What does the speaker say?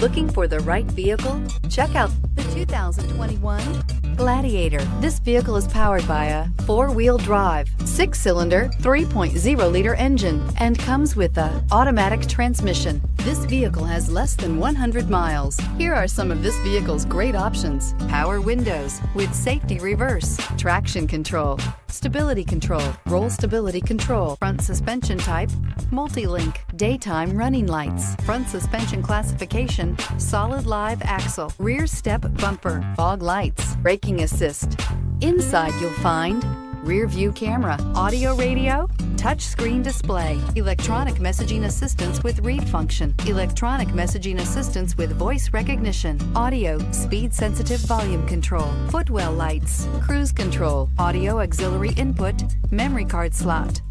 Looking for the right vehicle? Check out the 2021 Gladiator. This vehicle is powered by a 4-wheel drive, 6-cylinder, 3.0-liter engine, and comes with an automatic transmission. This vehicle has less than 100 miles. Here are some of this vehicle's great options: power windows with safety reverse, traction control, stability control, roll stability control, front suspension type, multi-link, daytime running lights, front suspension classification, solid live axle, rear step bumper, fog lights, braking assist. Inside you'll find rear view camera, audio radio, touch screen display, electronic messaging assistance with read function, electronic messaging assistance with voice recognition, audio, speed sensitive volume control, footwell lights, cruise control, audio auxiliary input, memory card slot,